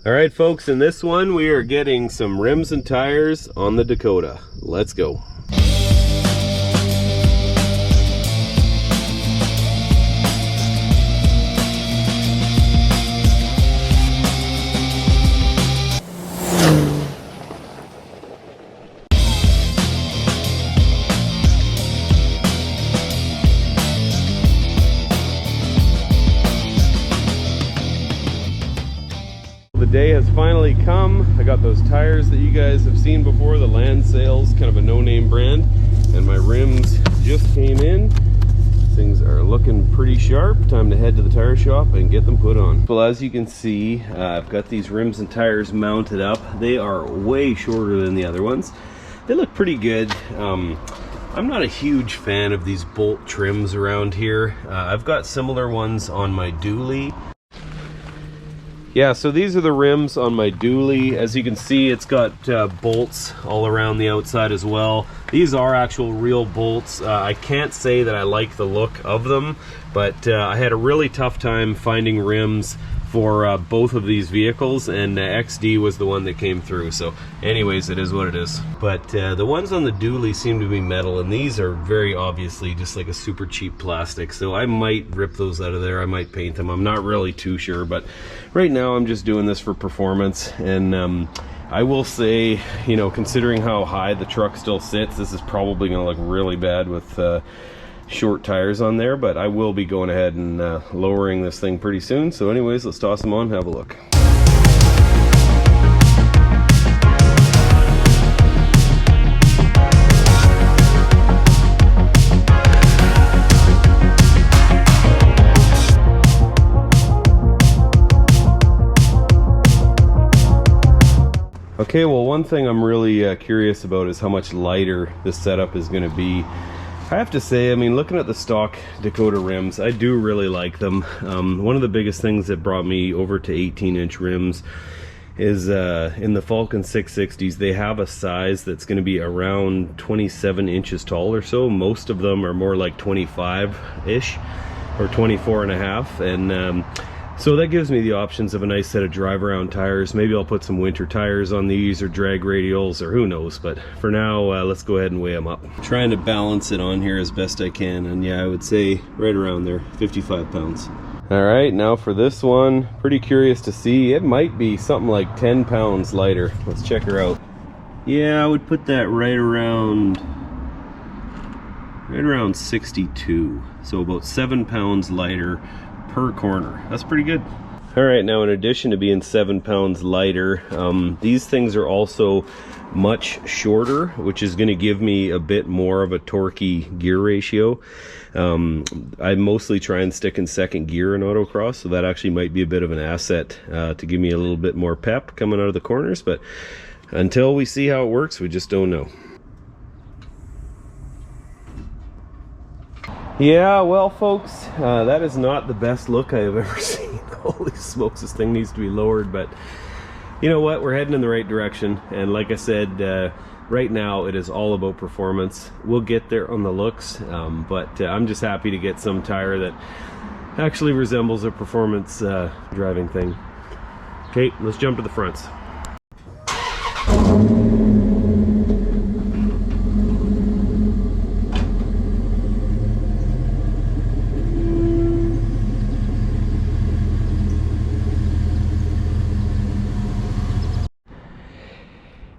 All right, folks, in this one we are getting some rims and tires on the Dakota. Let's go. The day has finally come. I got those tires that you guys have seen before, the Land Sales, kind of a no-name brand, and my rims just came in. Things are looking pretty sharp. Time to head to the tire shop and get them put on. Well, as you can see, I've got these rims and tires mounted up. They are way shorter than the other ones. They look pretty good. I'm not a huge fan of these bolt trims around here. I've got similar ones on my dually. Yeah, so these are the rims on my dually. As you can see, it's got bolts all around the outside as well. These are actual real bolts. I can't say that I like the look of them, but I had a really tough time finding rims for both of these vehicles, and XD was the one that came through. So anyways, it is what it is. But the ones on the dually seem to be metal, and these are very obviously just like a super cheap plastic. So I might rip those out of there. I might paint them. I'm not really too sure, but right now I'm just doing this for performance. And I will say, you know, considering how high the truck still sits, this is probably going to look really bad with short tires on there, but I will be going ahead and lowering this thing pretty soon. So anyways, let's toss them on and have a look. Okay, well, one thing I'm really curious about is how much lighter this setup is going to be. I have to say, I mean, looking at the stock Dakota rims, I do really like them. One of the biggest things that brought me over to 18-inch rims is in the Falcon 660s, they have a size that's going to be around 27 inches tall or so. Most of them are more like 25-ish or 24 and a half. And so that gives me the options of a nice set of drive-around tires. Maybe I'll put some winter tires on these, or drag radials, or who knows. But for now, let's go ahead and weigh them up. Trying to balance it on here as best I can, and yeah, I would say right around there, 55 pounds. All right, now for this one, pretty curious to see. It might be something like 10 pounds lighter. Let's check her out. Yeah, I would put that right around 62. So about 7 pounds lighter per corner. That's pretty good. All right, now in addition to being 7 pounds lighter, these things are also much shorter, which is going to give me a bit more of a torquey gear ratio. I mostly try and stick in second gear in autocross, so that actually might be a bit of an asset to give me a little bit more pep coming out of the corners, but until we see how it works, we just don't know. Yeah, well, folks, that is not the best look I have ever seen. Holy smokes, this thing needs to be lowered, but you know what? We're heading in the right direction, and like I said, right now it is all about performance. We'll get there on the looks, but I'm just happy to get some tire that actually resembles a performance driving thing. Okay, let's jump to the fronts.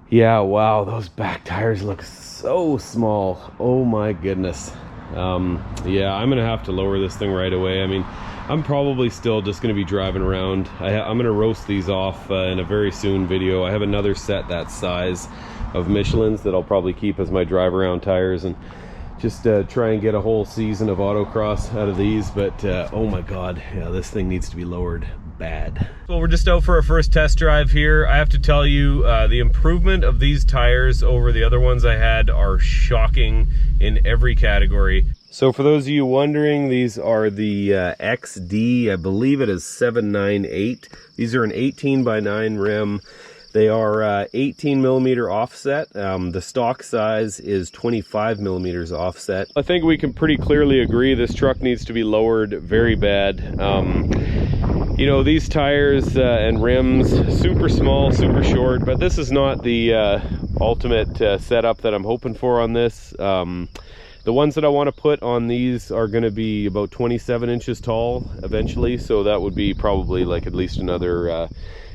Yeah, wow, those back tires look so small. Oh my goodness. Yeah, I'm gonna have to lower this thing right away. I mean, I'm probably still just gonna be driving around. I'm gonna roast these off in a very soon video. I have another set that size of Michelins that I'll probably keep as my drive around tires, and just try and get a whole season of autocross out of these. But oh my god, yeah, this thing needs to be lowered bad. Well, we're just out for our first test drive here. I have to tell you, the improvement of these tires over the other ones I had are shocking in every category. So for those of you wondering, these are the XD, I believe it is 798. These are an 18x9 rim. They are 18 millimeter offset. The stock size is 25 millimeters offset. I think we can pretty clearly agree this truck needs to be lowered very bad. You know, these tires and rims, super small, super short, but this is not the ultimate setup that I'm hoping for on this. The ones that I want to put on these are going to be about 27 inches tall eventually, so that would be probably like at least another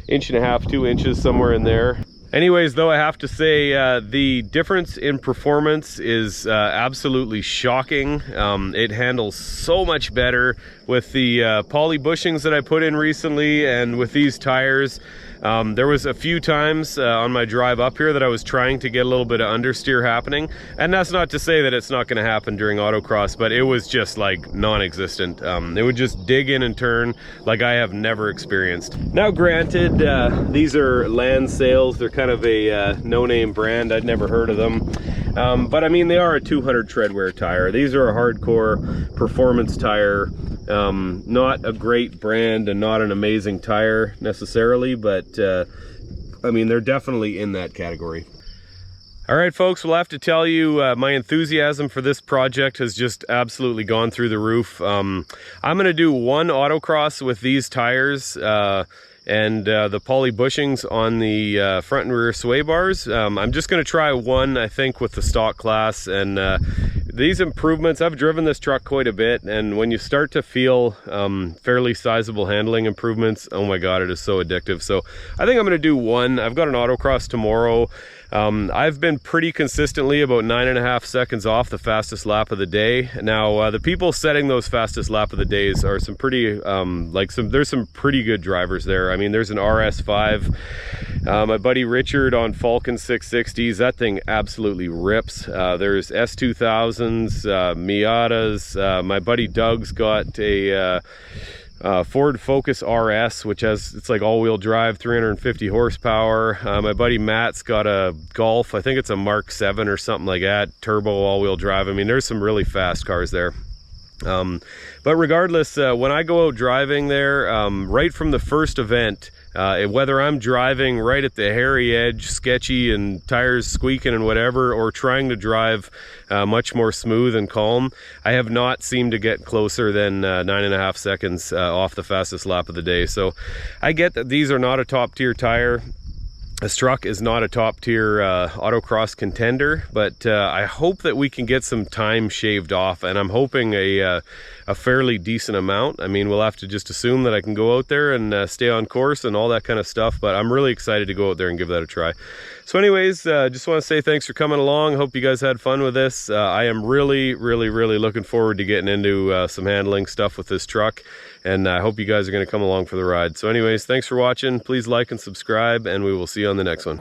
inch and a half, 2 inches, somewhere in there. Anyways, though, I have to say the difference in performance is absolutely shocking. It handles so much better with the poly bushings that I put in recently, and with these tires. There was a few times on my drive up here that I was trying to get a little bit of understeer happening, and that's not to say that it's not going to happen during autocross, but it was just like non-existent. It would just dig in and turn like I have never experienced. Now granted, these are land sales. They're kind of a no-name brand. I'd never heard of them, but I mean, they are a 200 treadwear tire. These are a hardcore performance tire. Not a great brand and not an amazing tire necessarily, but I mean, they're definitely in that category. All right, folks, we'll have to tell you my enthusiasm for this project has just absolutely gone through the roof. I'm going to do one autocross with these tires and the poly bushings on the front and rear sway bars. I'm just going to try one, I think, with the stock class, and these improvements, I've driven this truck quite a bit, and when you start to feel fairly sizable handling improvements, oh my god, it is so addictive. So I think I'm going to do one. I've got an autocross tomorrow. I've been pretty consistently about 9.5 seconds off the fastest lap of the day. Now, the people setting those fastest lap of the days are some pretty, there's some pretty good drivers there. I mean, there's an RS5, my buddy Richard on Falcon 660s, that thing absolutely rips. There's S2000s, Miatas, my buddy Doug's got a Ford Focus RS, which has, it's like all-wheel drive, 350 horsepower. My buddy Matt's got a Golf, I think it's a Mark 7 or something like that, turbo all-wheel drive. I mean, there's some really fast cars there. But regardless, when I go out driving there, right from the first event, whether I'm driving right at the hairy edge, sketchy and tires squeaking and whatever, or trying to drive much more smooth and calm, I have not seemed to get closer than 9.5 seconds off the fastest lap of the day. So I get that these are not a top tier tire. This truck is not a top tier autocross contender, but I hope that we can get some time shaved off, and I'm hoping a fairly decent amount. I mean, we'll have to just assume that I can go out there and stay on course and all that kind of stuff, but I'm really excited to go out there and give that a try. So anyways, just want to say thanks for coming along. Hope you guys had fun with this. I am really looking forward to getting into some handling stuff with this truck, and I hope you guys are going to come along for the ride. So anyways, thanks for watching. Please like and subscribe, and we will see you on the next one.